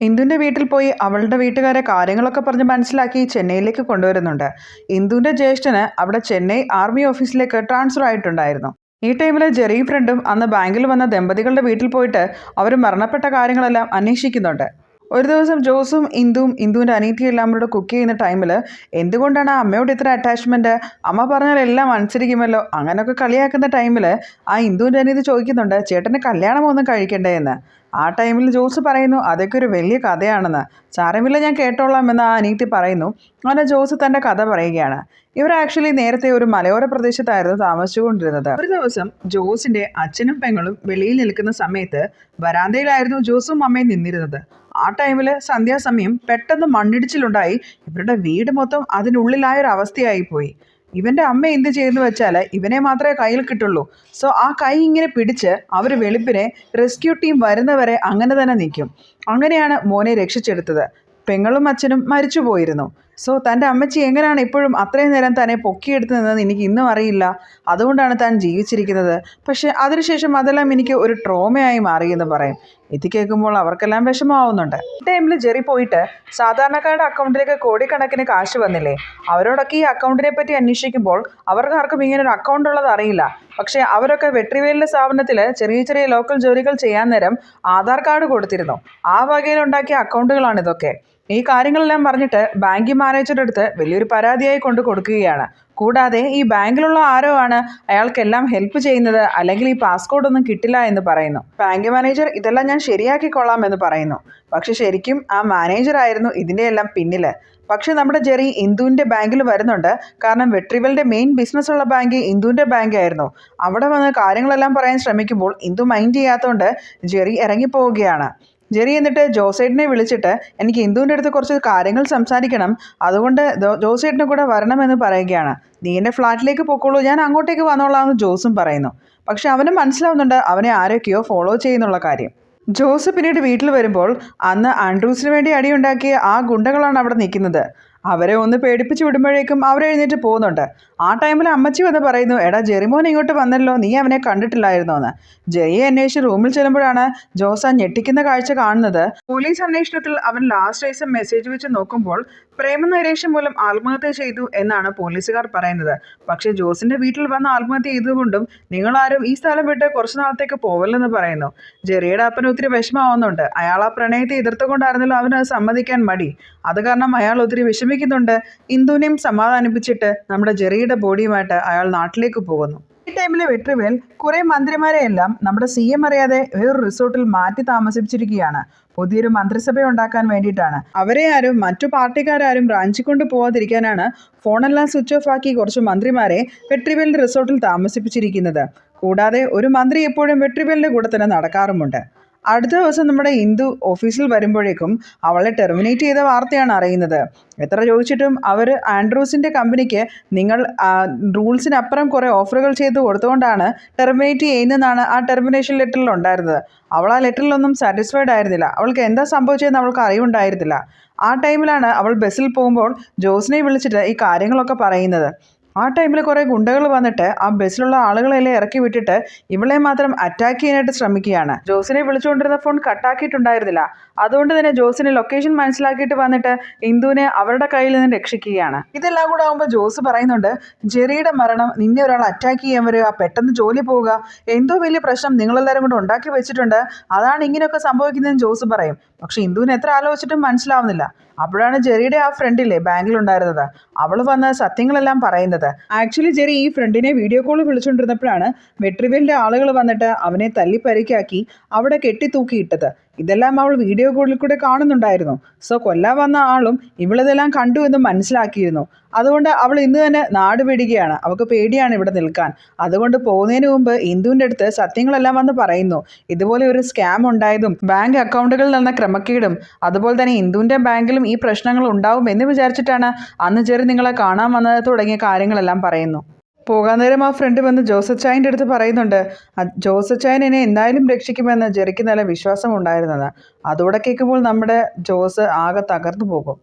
ഇന്ദുവിൻ്റെ വീട്ടിൽ പോയി അവളുടെ വീട്ടുകാരെ കാര്യങ്ങളൊക്കെ പറഞ്ഞ് മനസ്സിലാക്കി ചെന്നൈയിലേക്ക് കൊണ്ടുവരുന്നുണ്ട്. ഇന്ദുവിൻ്റെ ജ്യേഷ്ഠന് അവിടെ ചെന്നൈ ആർമി ഓഫീസിലേക്ക് ട്രാൻസ്ഫർ ആയിട്ടുണ്ടായിരുന്നു. ഈ ടൈമിൽ ജെറിയും ഫ്രണ്ടും അന്ന് ബാങ്കിൽ വന്ന ദമ്പതികളുടെ വീട്ടിൽ പോയിട്ട് അവർ മരണപ്പെട്ട കാര്യങ്ങളെല്ലാം അന്വേഷിക്കുന്നുണ്ട്. ഒരു ദിവസം ജോസും ഇന്ദുവിൻ്റെ അനീതിയെല്ലാം കൂടെ കുക്ക് ചെയ്യുന്ന ടൈമിൽ എന്തുകൊണ്ടാണ് അമ്മയോട് ഇത്ര അറ്റാച്ച്മെൻറ്റ്, അമ്മ പറഞ്ഞാൽ എല്ലാം അനുസരിക്കുമല്ലോ, അങ്ങനെയൊക്കെ കളിയാക്കുന്ന ടൈമിൽ ആ ഇന്ദുവിൻ്റെ അനീതി ചോദിക്കുന്നുണ്ട്, ചേട്ടന് കല്യാണമൊന്നും കഴിക്കണ്ടേ എന്ന്. ആ ടൈമിൽ ജോസ് പറയുന്നു, അതൊക്കെ ഒരു വലിയ കഥയാണെന്ന്. സാരമില്ല, ഞാൻ കേട്ടോളാം എന്ന് ആ അനീതി പറയുന്നു. അങ്ങനെ ജോസ് തൻ്റെ കഥ പറയുകയാണ്. ഇവർ ആക്ച്വലി നേരത്തെ ഒരു മലയോര പ്രദേശത്തായിരുന്നു താമസിച്ചുകൊണ്ടിരുന്നത്. ഒരു ദിവസം ജോസിൻ്റെ അച്ഛനും പെങ്ങളും വെളിയിൽ നിൽക്കുന്ന സമയത്ത് വരാന്തയിലായിരുന്നു ജോസും അമ്മയും നിന്നിരുന്നത്. ആ ടൈമിൽ സന്ധ്യാസമയം പെട്ടെന്ന് മണ്ണിടിച്ചിലുണ്ടായി. ഇവരുടെ വീട് മൊത്തം അതിനുള്ളിലായൊരവസ്ഥയായിപ്പോയി. ഇവൻ്റെ അമ്മ എന്ത് ചെയ്യുന്നു വെച്ചാൽ ഇവനെ മാത്രമേ കയ്യിൽ കിട്ടുള്ളൂ. സോ ആ കൈ ഇങ്ങനെ പിടിച്ച് അവർ വെളുപ്പിനെ റെസ്ക്യൂ ടീം വരുന്നവരെ അങ്ങനെ തന്നെ നിൽക്കും. അങ്ങനെയാണ് മോനെ രക്ഷിച്ചെടുത്തത്. പെങ്ങളും അച്ഛനും മരിച്ചു പോയിരുന്നു. സോ തൻ്റെ അമ്മച്ചി എങ്ങനെയാണ് ഇപ്പോഴും അത്രയും നേരം തന്നെ പൊക്കിയെടുത്ത് നിന്നതെന്ന് എനിക്ക് ഇന്നും അറിയില്ല. അതുകൊണ്ടാണ് താൻ ജീവിച്ചിരിക്കുന്നത്. പക്ഷേ അതിനുശേഷം അതെല്ലാം എനിക്ക് ഒരു ട്രോമയായി മാറിയെന്ന് പറയും. ഇത് കേൾക്കുമ്പോൾ അവർക്കെല്ലാം വിഷമമാവുന്നുണ്ട്. ഈ ടൈമിൽ ജെറി പോയിട്ട് സാധാരണക്കാരുടെ അക്കൗണ്ടിലേക്ക് കോടിക്കണക്കിന് കാശ് വന്നില്ലേ, അവരോടൊക്കെ ഈ അക്കൗണ്ടിനെ പറ്റി അന്വേഷിക്കുമ്പോൾ അവർക്ക് ആർക്കും ഇങ്ങനെ ഒരു അക്കൗണ്ട് ഉള്ളത് അറിയില്ല. പക്ഷേ അവരൊക്കെ വെട്രിവേലിൻ്റെ സ്ഥാപനത്തിൽ ചെറിയ ചെറിയ ലോക്കൽ ജോലികൾ ചെയ്യാൻ നേരം ആധാർ കാർഡ് കൊടുത്തിരുന്നു. ആ വകയിലുണ്ടാക്കിയ അക്കൗണ്ടുകളാണിതൊക്കെ. ഈ കാര്യങ്ങളെല്ലാം പറഞ്ഞിട്ട് ബാങ്ക് മാനേജറുടെ അടുത്ത് വലിയൊരു പരാതിയായി കൊണ്ട് കൊടുക്കുകയാണ്. കൂടാതെ ഈ ബാങ്കിലുള്ള ആരോ ആണ് അയാൾക്കെല്ലാം ഹെൽപ്പ് ചെയ്യുന്നത്, അല്ലെങ്കിൽ ഈ പാസ്കോഡ് ഒന്നും കിട്ടില്ല എന്ന് പറയുന്നു. ബാങ്ക് മാനേജർ ഇതെല്ലാം ഞാൻ ശരിയാക്കിക്കൊള്ളാം എന്ന് പറയുന്നു. പക്ഷെ ശരിക്കും ആ മാനേജറായിരുന്നു ഇതിൻ്റെ എല്ലാം പിന്നിൽ. പക്ഷെ നമ്മുടെ ജെറി ഇന്ദുവിൻ്റെ ബാങ്കിൽ വരുന്നുണ്ട്. കാരണം വെട്രിവലിൻ്റെ മെയിൻ ബിസിനസ്സുള്ള ബാങ്ക് ഇന്ദുവിൻ്റെ ബാങ്ക് ആയിരുന്നു. അവിടെ വന്ന് കാര്യങ്ങളെല്ലാം പറയാൻ ശ്രമിക്കുമ്പോൾ ഇന്ദു മൈൻഡ് ചെയ്യാത്തതുകൊണ്ട് ജെറി ഇറങ്ങിപ്പോവുകയാണ്. ജെറി എന്നിട്ട് ജോസേട്ടനെ വിളിച്ചിട്ട് എനിക്ക് ഇന്ദുവിൻ്റെ അടുത്ത് കുറച്ച് കാര്യങ്ങൾ സംസാരിക്കണം, അതുകൊണ്ട് ജോസേട്ടനെ കൂടെ വരണമെന്ന് പറയുകയാണ്. നീ എൻ്റെ ഫ്ലാറ്റിലേക്ക് പൊക്കോളൂ, ഞാൻ അങ്ങോട്ടേക്ക് വന്നോളാം എന്ന് ജോസും പറയുന്നു. പക്ഷെ അവന് മനസ്സിലാവുന്നുണ്ട് അവനെ ആരൊക്കെയോ ഫോളോ ചെയ്യുന്നുള്ള കാര്യം. ജോസ് പിന്നീട് വീട്ടിൽ വരുമ്പോൾ അന്ന് ആൻഡ്രൂസിന് വേണ്ടി അടിയുണ്ടാക്കിയ ആ ഗുണ്ടകളാണ് അവിടെ നിൽക്കുന്നത്. അവരെ ഒന്ന് പേടിപ്പിച്ച് വിടുമ്പോഴേക്കും അവരെഴുന്നേറ്റ് പോകുന്നുണ്ട്. ആ ടൈമിൽ അമ്മച്ചി വന്ന് പറയുന്നു, എടാ ജെറിമോൻ ഇങ്ങോട്ട് വന്നല്ലോ, നീ അവനെ കണ്ടിട്ടില്ലായിരുന്നോ എന്ന്. ജെറിയെ അന്വേഷിച്ച് റൂമിൽ ചെല്ലുമ്പോഴാണ് ജോസ് ആ ഞെട്ടിക്കുന്ന കാഴ്ച കാണുന്നത്. പോലീസ് അന്വേഷണത്തിൽ അവൻ ലാസ്റ്റ് ദിവസം മെസ്സേജ് വെച്ച് നോക്കുമ്പോൾ പ്രേമനൈരാശ്യം മൂലം ആത്മഹത്യ ചെയ്തു എന്നാണ് പോലീസുകാർ പറയുന്നത്. പക്ഷേ ജോസിന്റെ വീട്ടിൽ വന്ന് ആത്മഹത്യ ചെയ്തുകൊണ്ടും നിങ്ങളാരും ഈ സ്ഥലം വിട്ട് കുറച്ചു നാളത്തേക്ക് പോവല്ലെന്ന് പറയുന്നു. ജെറിയുടെ അപ്പന് ഒത്തിരി വിഷമമാവുന്നുണ്ട്. അയാൾ ആ പ്രണയത്തെ എതിർത്തുകൊണ്ടായിരുന്നല്ലോ അവന് സമ്മതിക്കാൻ മടി. അത് കാരണം അയാൾ ഒത്തിരി വിഷമിക്കുന്നുണ്ട്. ഇന്ദുവിനെയും സമാധാനിപ്പിച്ചിട്ട് നമ്മുടെ ജെറിയുടെ ബോഡിയുമായിട്ട് അയാൾ നാട്ടിലേക്ക് പോകുന്നു. ഈ ടൈമിൽ വെട്രിവേൽ കുറെ മന്ത്രിമാരെയെല്ലാം നമ്മുടെ CM അറിയാതെ വേറൊരു റിസോർട്ടിൽ മാറ്റി താമസിപ്പിച്ചിരിക്കുകയാണ്. പുതിയൊരു മന്ത്രിസഭ ഉണ്ടാക്കാൻ വേണ്ടിയിട്ടാണ്. അവരെ ആരും മറ്റു പാർട്ടിക്കാരും റാഞ്ചിക്കൊണ്ട് പോവാതിരിക്കാനാണ് ഫോണെല്ലാം സ്വിച്ച് ഓഫ് ആക്കി കുറച്ച് മന്ത്രിമാരെ വെട്രിവേലിന്റെ റിസോർട്ടിൽ താമസിപ്പിച്ചിരിക്കുന്നത്. കൂടാതെ ഒരു മന്ത്രി എപ്പോഴും വെട്രിവേലിന്റെ കൂടെ തന്നെ നടക്കാറുമുണ്ട്. അടുത്ത ദിവസം നമ്മുടെ ഇന്ദു ഓഫീസിൽ വരുമ്പോഴേക്കും അവളെ ടെർമിനേറ്റ് ചെയ്ത വാർത്തയാണ് അറിയുന്നത്. എത്ര ചോദിച്ചിട്ടും അവർ ആൻഡ്രൂസിൻ്റെ കമ്പനിക്ക് നിങ്ങൾ റൂൾസിനപ്പുറം കുറേ ഓഫറുകൾ ചെയ്ത് കൊടുത്തുകൊണ്ടാണ് ടെർമിനേറ്റ് ചെയ്യുന്നതെന്നാണ് ആ ടെർമിനേഷൻ ലെറ്ററിൽ ഉണ്ടായിരുന്നത്. അവൾ ആ ലെറ്ററിലൊന്നും സാറ്റിസ്ഫൈഡ് ആയിരുന്നില്ല. അവൾക്ക് എന്താ സംഭവിച്ചതെന്ന് അവൾക്ക് അറിവുണ്ടായിരുന്നില്ല. ആ ടൈമിലാണ് അവൾ ബസ്സിൽ പോകുമ്പോൾ ജോസിനെ വിളിച്ചിട്ട് ഈ കാര്യങ്ങളൊക്കെ പറയുന്നത്. ആ ടൈമിൽ കുറേ ഗുണ്ടകൾ വന്നിട്ട് ആ ബസ്സിലുള്ള ആളുകളെല്ലാം ഇറക്കി വിട്ടിട്ട് ഇവളെ മാത്രം അറ്റാക്ക് ചെയ്യാനായിട്ട് ശ്രമിക്കുകയാണ്. ജോസിനെ വിളിച്ചുകൊണ്ടിരുന്ന ഫോൺ കട്ടാക്കിയിട്ടുണ്ടായിരുന്നില്ല. അതുകൊണ്ട് തന്നെ ജോസിന് ലൊക്കേഷൻ മനസ്സിലാക്കിയിട്ട് വന്നിട്ട് ഇന്ദുവിനെ അവരുടെ കയ്യിൽ നിന്ന് രക്ഷിക്കുകയാണ്. ഇതെല്ലാം കൂടെ ആകുമ്പോൾ ജോസ് പറയുന്നുണ്ട്, ജെറിയുടെ മരണം നിന്നെ ഒരാൾ അറ്റാക്ക് ചെയ്യാൻ വരിക, പെട്ടെന്ന് ജോലി പോവുക, എന്തോ വലിയ പ്രശ്നം നിങ്ങളെല്ലാവരും കൂടെ ഉണ്ടാക്കി വെച്ചിട്ടുണ്ട്, അതാണ് ഇങ്ങനെയൊക്കെ സംഭവിക്കുന്നതെന്ന് ജോസ് പറയും. പക്ഷെ ഇന്ദുവിന് എത്ര ആലോചിച്ചിട്ടും മനസ്സിലാവുന്നില്ല. അപ്പോഴാണ് ജെറിയുടെ ആ ഫ്രണ്ടില്ലേ ബാങ്കിലുണ്ടായിരുന്നത്, അവൾ വന്ന് സത്യങ്ങളെല്ലാം പറയുന്നത്. ആക്ച്വലി ജെറി ഈ ഫ്രണ്ടിനെ വീഡിയോ കോൾ വിളിച്ചുകൊണ്ടിരുന്നപ്പോഴാണ് വെട്രിവേലിന്റെ ആളുകൾ വന്നിട്ട് അവനെ തല്ലി പരിക്കാക്കി അവിടെ കെട്ടിത്തൂക്കിയിട്ടത്. ഇതെല്ലാം അവൾ വീഡിയോ കോളിൽ കൂടെ കാണുന്നുണ്ടായിരുന്നു. സോ കൊല്ലാൻ വന്ന ആളും ഇവളിതെല്ലാം കണ്ടു എന്ന് മനസ്സിലാക്കിയിരുന്നു. അതുകൊണ്ട് അവൾ ഇന്ന് തന്നെ നാട് വിടുകയാണ്. അവൾക്ക് പേടിയാണ് ഇവിടെ നിൽക്കാൻ. അതുകൊണ്ട് പോകുന്നതിന് മുമ്പ് ഇന്ദുവിൻ്റെ അടുത്ത് സത്യങ്ങളെല്ലാം വന്ന് പറയുന്നു. ഇതുപോലെ ഒരു സ്കാം ഉണ്ടായതും ബാങ്ക് അക്കൗണ്ടുകളിൽ നടന്ന ക്രമക്കേടും അതുപോലെ തന്നെ ഇന്ദുവിൻ്റെ ബാങ്കിലും ഈ പ്രശ്നങ്ങൾ ഉണ്ടാവും എന്ന് വിചാരിച്ചിട്ടാണ് അന്ന് ജെറി നിങ്ങളെ കാണാൻ വന്നത് തുടങ്ങിയ കാര്യങ്ങളെല്ലാം പറയുന്നു. പോകാൻ നേരം ആ ഫ്രണ്ട് വന്ന് ജോസച്ചായൻ്റെ അടുത്ത് പറയുന്നുണ്ട്, ജോസച്ചായൻ എന്നെ എന്തായാലും രക്ഷിക്കുമെന്ന് ജെറിക്ക് നല്ല വിശ്വാസം ഉണ്ടായിരുന്നത്. അതോടെ കേൾക്കുമ്പോൾ നമ്മുടെ ജോസ് ആകെ തകർന്നു പോകും.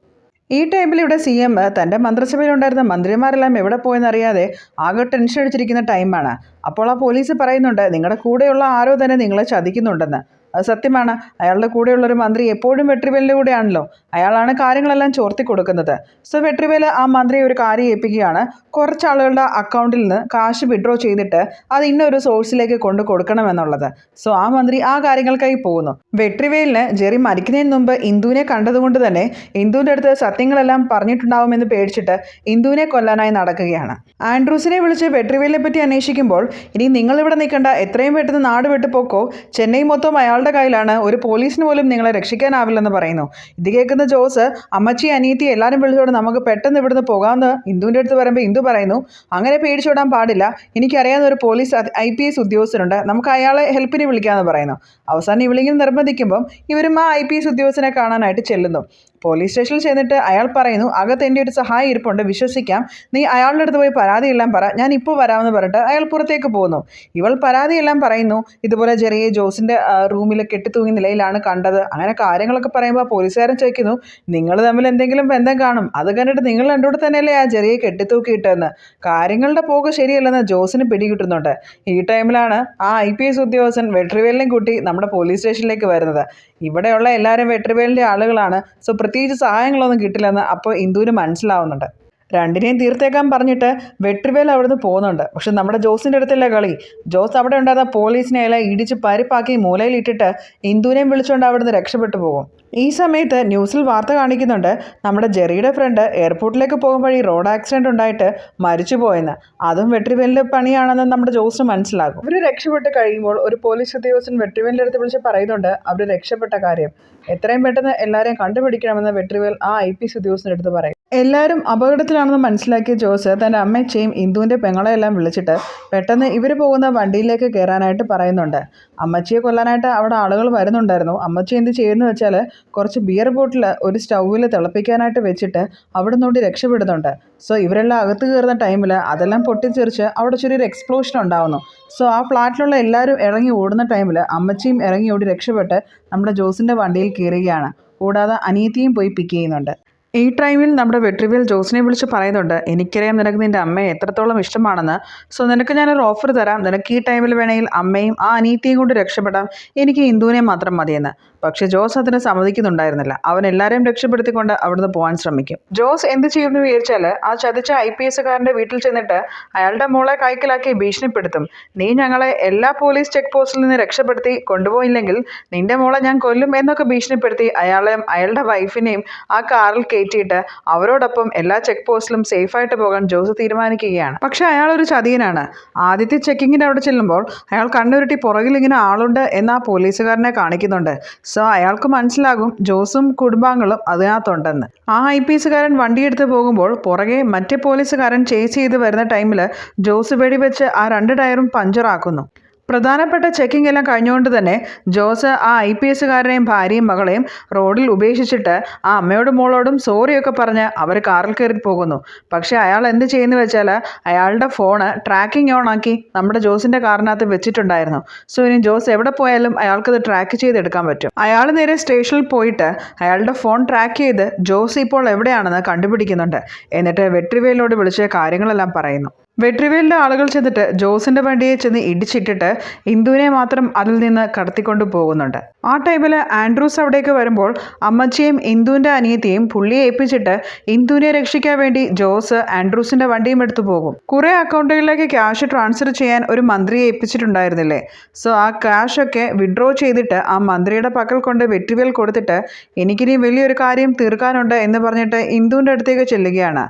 ഈ ടൈമിൽ ഇവിടെ CM തൻ്റെ മന്ത്രിസഭയിലുണ്ടായിരുന്ന മന്ത്രിമാരെല്ലാം എവിടെ പോയെന്നറിയാതെ ആകെ ടെൻഷൻ അടിച്ചിരിക്കുന്ന ടൈമാണ്. അപ്പോൾ ആ പോലീസ് പറയുന്നുണ്ട്, നിങ്ങളുടെ കൂടെയുള്ള ആരോ തന്നെ നിങ്ങളെ ചതിക്കുന്നുണ്ടെന്ന്. അത് സത്യമാണ്. അയാളുടെ കൂടെയുള്ളൊരു മന്ത്രി എപ്പോഴും വെട്രിവേലിൻ്റെ കൂടെയാണല്ലോ. അയാളാണ് കാര്യങ്ങളെല്ലാം ചോർത്തി കൊടുക്കുന്നത്. സോ വെട്രിവേൽ ആ മന്ത്രിയെ ഒരു കാര്യം ഏൽപ്പിക്കുകയാണ്, കുറച്ച് ആളുകളുടെ അക്കൗണ്ടിൽ നിന്ന് കാശ് വിഡ്രോ ചെയ്തിട്ട് അത് ഇന്നൊരു സോഴ്സിലേക്ക് കൊണ്ട് കൊടുക്കണമെന്നുള്ളത്. സോ ആ മന്ത്രി ആ കാര്യങ്ങൾക്കായി പോകുന്നു. വെട്രിവേലിന് ജെറി മരിക്കുന്നതിന് മുമ്പ് ഇന്ദുവിനെ കണ്ടതുകൊണ്ട് തന്നെ ഇന്ദുവിൻ്റെ അടുത്ത് സത്യങ്ങളെല്ലാം പറഞ്ഞിട്ടുണ്ടാവുമെന്ന് പേടിച്ചിട്ട് ഇന്ദുവിനെ കൊല്ലാനായി നടക്കുകയാണ്. ആൻഡ്രൂസിനെ വിളിച്ച് വെട്രിവേലിനെ പറ്റി അന്വേഷിക്കുമ്പോൾ, ഇനി നിങ്ങളിവിടെ നിൽക്കേണ്ട, എത്രയും പെട്ടെന്ന് നാട് വിട്ടുപോക്കോ, ചെന്നൈ മൊത്തം അയാളുടെ കയ്യിലാണ്, ഒരു പോലീസിന് പോലും നിങ്ങളെ രക്ഷിക്കാനാവില്ലെന്ന് പറയുന്നു. ഇത് കേൾക്കുന്ന ജോസ് അമ്മച്ചി അനിയത്തി എല്ലാവരും വിളിച്ചോടെ നമുക്ക് പെട്ടെന്ന് ഇവിടുന്ന് പോകാമെന്ന് ഇന്ദുവിൻ്റെ അടുത്ത് പറയുമ്പോൾ ഇന്ദു പറയുന്നു, അങ്ങനെ പേടിച്ചോടാൻ പാടില്ല, എനിക്കറിയാവുന്ന ഒരു പോലീസ് IPS ഉദ്യോഗസ്ഥനുണ്ട്, നമുക്ക് അയാളെ ഹെൽപ്പിന് വിളിക്കാമെന്ന് പറയുന്നു. അവസാനം ഇവളിങ്ങനെ നിർബന്ധിക്കുമ്പം ഇവരും ആ IPS ഉദ്യോഗസ്ഥനെ കാണാനായിട്ട് ചെല്ലുന്നു. പോലീസ് സ്റ്റേഷനിൽ ചെന്നിട്ട് അയാൾ പറയുന്നു, അകത്ത് എൻ്റെ ഒരു സഹായം ഇരിപ്പുണ്ട്, വിശ്വസിക്കാം, നീ അയാളുടെ അടുത്ത് പോയി പരാതിയെല്ലാം പറ, ഞാൻ ഇപ്പോൾ വരാമെന്ന് പറഞ്ഞിട്ട് അയാൾ പുറത്തേക്ക് പോകുന്നു. ഇവൾ പരാതിയെല്ലാം പറയുന്നു, ഇതുപോലെ ജെറിയെ ജോസിൻ്റെ റൂമിൽ കെട്ടിത്തൂങ്ങിയ നിലയിലാണ് കണ്ടത്, അങ്ങനെ കാര്യങ്ങളൊക്കെ പറയുമ്പോൾ പോലീസുകാരൻ ചോദിക്കുന്നു, നിങ്ങൾ തമ്മിൽ എന്തെങ്കിലും ബന്ധം കാണും, അത് കണ്ടിട്ട് നിങ്ങൾ രണ്ടുകൂടെ തന്നെയല്ലേ ആ ജെറിയെ കെട്ടിത്തൂക്കിയിട്ടെന്ന്. കാര്യങ്ങളുടെ പോക്ക് ശരിയല്ലെന്ന് ജോസിന് പിടികിട്ടുന്നുണ്ട്. ഈ ടൈമിലാണ് ആ IPS ഉദ്യോഗസ്ഥൻ വെട്രിവേലിനെയും കൂട്ടി നമ്മുടെ പോലീസ് സ്റ്റേഷനിലേക്ക് വരുന്നത്. ഇവിടെയുള്ള എല്ലാവരും വെട്രിവേലിൻ്റെ ആളുകളാണ്. സോ പ്രത്യേകിച്ച് സഹായങ്ങളൊന്നും കിട്ടില്ലെന്ന് അപ്പോൾ ഇന്ദുവിന് മനസ്സിലാവുന്നുണ്ട്. രണ്ടിനെയും തീർത്തേക്കാൻ പറഞ്ഞിട്ട് വെട്രിവേൽ അവിടുന്ന് പോകുന്നുണ്ട്. പക്ഷെ നമ്മുടെ ജോസിൻ്റെ അടുത്തല്ല കളി. ജോസ് അവിടെ ഉണ്ടായിരുന്ന പോലീസിനെ എല്ലാം ഇടിച്ച് പരിപ്പാക്കി മൂലയിലിട്ടിട്ട് ഇന്ദുവിനെയും വിളിച്ചുകൊണ്ട് അവിടുന്ന് രക്ഷപ്പെട്ടു പോകും. ഈ സമയത്ത് ന്യൂസിൽ വാർത്ത കാണിക്കുന്നുണ്ട്, നമ്മുടെ ജെറിയുടെ ഫ്രണ്ട് എയർപോർട്ടിലേക്ക് പോകും വഴി റോഡ് ആക്സിഡൻറ്റ് ഉണ്ടായിട്ട് മരിച്ചുപോയെന്ന്. അതും വെട്രിവേലിൻ്റെ പണിയാണെന്ന് നമ്മുടെ ജോസിന് മനസ്സിലാകും. അവർ രക്ഷപ്പെട്ട് കഴിയുമ്പോൾ ഒരു പോലീസ് ഉദ്യോഗസ്ഥൻ വെട്രിവേലിൻ്റെ അടുത്ത് വിളിച്ച് പറയുന്നുണ്ട് അവർ രക്ഷപ്പെട്ട കാര്യം. എത്രയും പെട്ടെന്ന് എല്ലാവരെയും കണ്ടുപിടിക്കണമെന്ന് വെട്രിവേൽ ആ IPS ഉദ്യോഗസ്ഥൻ്റെ അടുത്ത് പറയും. എല്ലാവരും അപകടത്തിലാണെന്ന് മനസ്സിലാക്കിയ ജോസ് തൻ്റെ അമ്മച്ചയും ഇന്ദുവിൻ്റെ പെങ്ങളെയെല്ലാം വിളിച്ചിട്ട് പെട്ടെന്ന് ഇവർ പോകുന്ന വണ്ടിയിലേക്ക് കയറാനായിട്ട് പറയുന്നുണ്ട്. അമ്മച്ചിയെ കൊല്ലാനായിട്ട് അവിടെ ആളുകൾ വരുന്നുണ്ടായിരുന്നു. അമ്മച്ചി എന്ത് ചെയ്യുമെന്ന് വെച്ചാൽ കുറച്ച് ബിയർ ബോട്ടിൽ ഒരു സ്റ്റൗവിൽ തിളപ്പിക്കാനായിട്ട് വെച്ചിട്ട് അവിടെ നിന്നോട് രക്ഷപ്പെടുന്നുണ്ട്. സോ ഇവരെല്ലാം അകത്ത് കയറുന്ന ടൈമിൽ അതെല്ലാം പൊട്ടിച്ചെറിച്ച് അവിടെ ചെറിയൊരു എക്സ്പ്ലോഷൻ ഉണ്ടാവുന്നു. സോ ആ ഫ്ലാറ്റിലുള്ള എല്ലാവരും ഇറങ്ങി ഓടുന്ന ടൈമിൽ അമ്മച്ചിയും ഇറങ്ങി ഓടി രക്ഷപ്പെട്ട് നമ്മുടെ ജോസിൻ്റെ വണ്ടിയിൽ കയറുകയാണ്. കൂടാതെ അനിയത്തിയും പോയി പിക്ക് ചെയ്യുന്നുണ്ട്. ഈ ടൈമിൽ നമ്മുടെ വെട്രിവേൽ ജോസിനെ വിളിച്ച് പറയുന്നുണ്ട്, എനിക്കറിയാം നിനക്ക് നിൻ്റെ അമ്മയെ എത്രത്തോളം ഇഷ്ടമാണെന്ന്. സോ നിനക്ക് ഞാനൊരു ഓഫർ തരാം, നിനക്ക് ഈ ടൈമിൽ വേണമെങ്കിൽ അമ്മയും ആ അനീത്തിയും കൊണ്ട് രക്ഷപ്പെടാം, എനിക്ക് ഇന്ദുവിനെ മാത്രം മതിയെന്ന്. പക്ഷെ ജോസ് അതിന് സമ്മതിക്കുന്നുണ്ടായിരുന്നില്ല. അവൻ എല്ലാവരെയും രക്ഷപ്പെടുത്തിക്കൊണ്ട് അവിടുന്ന് പോകാൻ ശ്രമിക്കും. ജോസ് എന്ത് ചെയ്യുമെന്ന് വിചാരിച്ചാൽ ആ ചതിച്ച IPS കാരൻ്റെ വീട്ടിൽ ചെന്നിട്ട് അയാളുടെ മോളെ കൈക്കലാക്കി ഭീഷണിപ്പെടുത്തും. നീ ഞങ്ങളെ എല്ലാ പോലീസ് ചെക്ക് പോസ്റ്റിൽ നിന്ന് രക്ഷപ്പെടുത്തി കൊണ്ടുപോയില്ലെങ്കിൽ നിന്റെ മോളെ ഞാൻ കൊല്ലും എന്നൊക്കെ ഭീഷണിപ്പെടുത്തി അയാളെയും അയാളുടെ വൈഫിനെയും ആ കാറിൽ കയറ്റിയിട്ട് അവരോടൊപ്പം എല്ലാ ചെക്ക് പോസ്റ്റിലും സേഫായിട്ട് പോകാൻ ജോസ് തീരുമാനിക്കുകയാണ്. പക്ഷെ അയാളൊരു ചതിയനാണ്. ആദ്യത്തെ ചെക്കിങ്ങിൻ്റെ അവിടെ ചെല്ലുമ്പോൾ അയാൾ കണ്ണുരുട്ടി പുറകിൽ ഇങ്ങനെ ആളുണ്ട് എന്ന് ആ പോലീസുകാരനെ കാണിക്കുന്നുണ്ട്. സോ അയാൾക്ക് മനസ്സിലാകും ജോസും കുടുംബാംഗങ്ങളും അതിനകത്തുണ്ടെന്ന്. ആ IPS കാരൻ വണ്ടിയെടുത്ത് പോകുമ്പോൾ പുറകെ മറ്റേ പോലീസുകാരൻ ചേസ് ചെയ്ത് വരുന്ന ടൈമിൽ ജോസ് വെടിവെച്ച് ആ 2 ടയറും പഞ്ചറാക്കുന്നു. പ്രധാനപ്പെട്ട ചെക്കിംഗ് എല്ലാം കഴിഞ്ഞുകൊണ്ട് തന്നെ ജോസ് ആ IPS കാരനെയും ഭാര്യയും മകളെയും റോഡിൽ ഉപേക്ഷിച്ചിട്ട് ആ അമ്മയോടും മോളോടും സോറിയൊക്കെ പറഞ്ഞ് അവർ കാറിൽ കയറി പോകുന്നു. പക്ഷേ അയാൾ എന്ത് ചെയ്യുന്നു വെച്ചാൽ അയാളുടെ ഫോണ് ട്രാക്കിംഗ് ഓൺ ആക്കി നമ്മുടെ ജോസിൻ്റെ കാറിനകത്ത് വെച്ചിട്ടുണ്ടായിരുന്നു. സോ ഇനി ജോസ് എവിടെ പോയാലും അയാൾക്കത് ട്രാക്ക് ചെയ്തെടുക്കാൻ പറ്റും. അയാൾ നേരെ സ്റ്റേഷനിൽ പോയിട്ട് അയാളുടെ ഫോൺ ട്രാക്ക് ചെയ്ത് ജോസ് ഇപ്പോൾ എവിടെയാണെന്ന് കണ്ടുപിടിക്കുന്നുണ്ട്. എന്നിട്ട് വെട്രിവേലിനോട് വിളിച്ച് കാര്യങ്ങളെല്ലാം പറയുന്നു. വെട്രിവേലിൻ്റെ ആളുകൾ ചെന്നിട്ട് ജോസിൻ്റെ വണ്ടിയെ ചെന്ന് ഇടിച്ചിട്ടിട്ട് ഇന്ദുവിനെ മാത്രം അതിൽ നിന്ന് കടത്തിക്കൊണ്ട് പോകുന്നുണ്ട്. ആ ടൈമിൽ ആൻഡ്രൂസ് അവിടേക്ക് വരുമ്പോൾ അമ്മച്ചിയും ഇന്ദുവിൻ്റെ അനിയത്തിയും പുള്ളിയെ ഏൽപ്പിച്ചിട്ട് ഇന്ദുവിനെ രക്ഷിക്കാൻ വേണ്ടി ജോസ് ആൻഡ്രൂസിൻ്റെ വണ്ടിയും എടുത്തു പോകും. കുറേ അക്കൗണ്ടുകളിലേക്ക് ക്യാഷ് ട്രാൻസ്ഫർ ചെയ്യാൻ ഒരു മന്ത്രിയെ ഏൽപ്പിച്ചിട്ടുണ്ടായിരുന്നില്ലേ? സോ ആ ക്യാഷൊക്കെ വിഡ്രോ ചെയ്തിട്ട് ആ മന്ത്രിയുടെ പക്കൽ കൊണ്ട് വെട്രിവേൽ കൊടുത്തിട്ട് എനിക്കിനി വലിയൊരു കാര്യം തീർക്കാനുണ്ട് എന്ന് പറഞ്ഞിട്ട് ഇന്ദുവിൻ്റെ അടുത്തേക്ക് ചെല്ലുകയാണ്.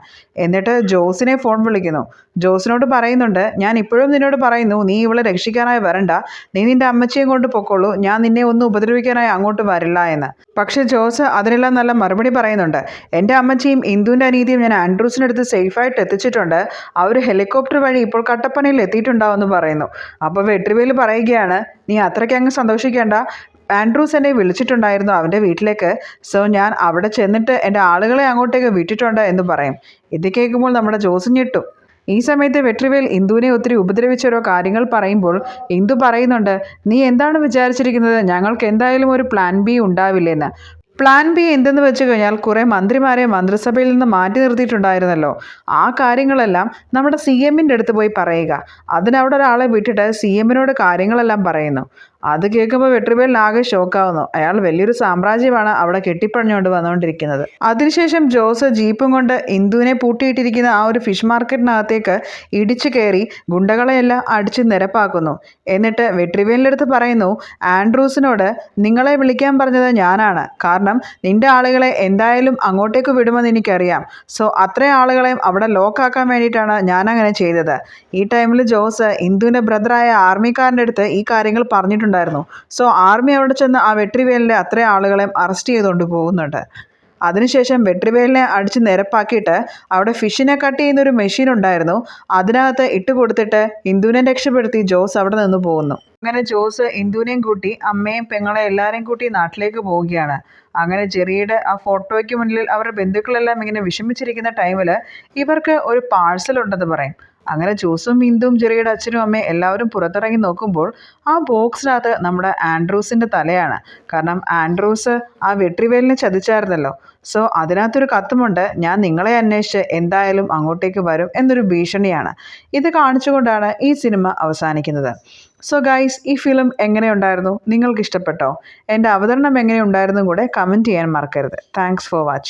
എന്നിട്ട് ജോസിനെ ഫോൺ വിളിക്കുന്നു. ജോസിനോട് പറയുന്നുണ്ട്, ഞാൻ ഇപ്പോഴും നിന്നോട് പറയുന്നു, നീ ഇവളെ രക്ഷിക്കാനായി വരണ്ട, നീ നിൻ്റെ അമ്മച്ചിയും കൊണ്ട് പൊക്കോളൂ, ഞാൻ നിന്നെ ഒന്നും ഉപദ്രവിക്കാനായി അങ്ങോട്ട് വരില്ല എന്ന്. പക്ഷേ ജോസ് അതിനെല്ലാം നല്ല മറുപടി പറയുന്നുണ്ട്. എൻ്റെ അമ്മച്ചിയും ഇന്ദുവിൻ്റെ അനീതിയും ഞാൻ ആൻഡ്രൂസിനടുത്ത് സേഫായിട്ട് എത്തിച്ചിട്ടുണ്ട്, അവർ ഹെലികോപ്റ്റർ വഴി ഇപ്പോൾ കട്ടപ്പനയിൽ എത്തിയിട്ടുണ്ടാവുമെന്ന് പറയുന്നു. അപ്പോൾ വെട്രിവേൽ പറയുകയാണ്, നീ അത്രയ്ക്ക് അങ്ങ് സന്തോഷിക്കേണ്ട, ആൻഡ്രൂസ് എന്നെ വിളിച്ചിട്ടുണ്ടായിരുന്നു അവൻ്റെ വീട്ടിലേക്ക്. സോ ഞാൻ അവിടെ ചെന്നിട്ട് എൻ്റെ ആളുകളെ അങ്ങോട്ടേക്ക് വിട്ടിട്ടുണ്ട് എന്ന് പറയും. ഇത് കേൾക്കുമ്പോൾ നമ്മുടെ ജോസ് ഞെട്ടും. ഈ സമയത്ത് വെട്രിവേൽ ഇന്ദുവിനെ ഒത്തിരി ഉപദ്രവിച്ച ഓരോ കാര്യങ്ങൾ പറയുമ്പോൾ ഇന്ദു പറയുന്നുണ്ട്, നീ എന്താണ് വിചാരിച്ചിരിക്കുന്നത്, ഞങ്ങൾക്ക് എന്തായാലും ഒരു പ്ലാൻ ബി ഉണ്ടാവില്ലെന്ന്. പ്ലാൻ ബി എന്തെന്ന് വെച്ച് കഴിഞ്ഞാൽ കുറേ മന്ത്രിമാരെ മന്ത്രിസഭയിൽ നിന്ന് മാറ്റി നിർത്തിയിട്ടുണ്ടായിരുന്നല്ലോ, ആ കാര്യങ്ങളെല്ലാം നമ്മുടെ CMൻ്റെ അടുത്ത് പോയി പറയുക. അതിനവിടെ ഒരാളെ വിട്ടിട്ട് CMനോട് കാര്യങ്ങളെല്ലാം പറയുന്നു. അത് കേൾക്കുമ്പോൾ വെട്രിവേലിന് ആകെ ഷോക്കാവുന്നു. അയാൾ വലിയൊരു സാമ്രാജ്യമാണ് അവിടെ കെട്ടിപ്പണിഞ്ഞുകൊണ്ട് വന്നുകൊണ്ടിരിക്കുന്നത്. അതിനുശേഷം ജോസ് ജീപ്പും കൊണ്ട് ഇന്ദുവിനെ പൂട്ടിയിട്ടിരിക്കുന്ന ആ ഒരു ഫിഷ് മാർക്കറ്റിനകത്തേക്ക് ഇടിച്ചു കയറി ഗുണ്ടകളെയെല്ലാം അടിച്ച് നിരപ്പാക്കുന്നു. എന്നിട്ട് വെട്രിവേലിൻ്റെ അടുത്ത് പറയുന്നു, ആൻഡ്രൂസിനോട് നിങ്ങളെ വിളിക്കാൻ പറഞ്ഞത് ഞാനാണ്, കാരണം നിന്റെ ആളുകളെ എന്തായാലും അങ്ങോട്ടേക്ക് വിടുമെന്ന് എനിക്കറിയാം. സോ അത്രയും ആളുകളെയും അവിടെ ലോക്കാക്കാൻ വേണ്ടിയിട്ടാണ് ഞാനങ്ങനെ ചെയ്തത്. ഈ ടൈമിൽ ജോസ് ഇന്ദുവിൻ്റെ ബ്രദറായ ആർമിക്കാരൻ്റെ അടുത്ത് ഈ കാര്യങ്ങൾ പറഞ്ഞിട്ടുണ്ടായിരുന്നു. സോ ആർമി അവിടെ ചെന്ന് ആ വെട്രിവേലിൻ്റെ അത്രയും ആളുകളെയും അറസ്റ്റ് ചെയ്തുകൊണ്ട് പോകുന്നുണ്ട്. അതിനുശേഷം വെട്രിവേലിനെ അടിച്ച് നിരപ്പാക്കിയിട്ട് അവിടെ ഫിഷിനെ കട്ട് ചെയ്യുന്നൊരു മെഷീൻ ഉണ്ടായിരുന്നു, അതിനകത്ത് ഇട്ട് കൊടുത്തിട്ട് ഇന്ദുവിനെ രക്ഷപ്പെടുത്തി ജോസ് അവിടെ നിന്ന് പോകുന്നു. അങ്ങനെ ജോസ് ഇന്ദുവിനെയും കൂട്ടി അമ്മയും പെങ്ങളെയും എല്ലാവരെയും കൂട്ടി നാട്ടിലേക്ക് പോവുകയാണ്. അങ്ങനെ ജെറിയുടെ ആ ഫോട്ടോയ്ക്ക് മുന്നിൽ അവരുടെ ബന്ധുക്കളെല്ലാം ഇങ്ങനെ വിഷമിച്ചിരിക്കുന്ന ടൈമിൽ ഇവർക്ക് ഒരു പാഴ്സൽ ഉണ്ടെന്ന് പറയും. അങ്ങനെ ജോസും ഇന്ദുവും ജെറിയുടെ അച്ഛനും അമ്മയും എല്ലാവരും പുറത്തിറങ്ങി നോക്കുമ്പോൾ ആ ബോക്സിനകത്ത് നമ്മുടെ ആൻഡ്രൂസിൻ്റെ തലയാണ്. കാരണം ആൻഡ്രൂസ് ആ വെട്രിവേലിനെ ചതിച്ചായിരുന്നല്ലോ. സോ അതിനകത്തൊരു കത്തുമുണ്ട്, ഞാൻ നിങ്ങളെ അന്വേഷിച്ച് എന്തായാലും അങ്ങോട്ടേക്ക് വരും എന്നൊരു ഭീഷണിയാണ്. ഇത് കാണിച്ചുകൊണ്ടാണ് ഈ സിനിമ അവസാനിക്കുന്നത്. സോ ഗൈസ്, ഈ ഫിലിം എങ്ങനെയുണ്ടായിരുന്നു? നിങ്ങൾക്ക് ഇഷ്ടപ്പെട്ടോ? എൻ്റെ അവതരണം എങ്ങനെയുണ്ടായിരുന്നു കൂടെ കമൻറ്റ് ചെയ്യാൻ മറക്കരുത്. Thanks for watching.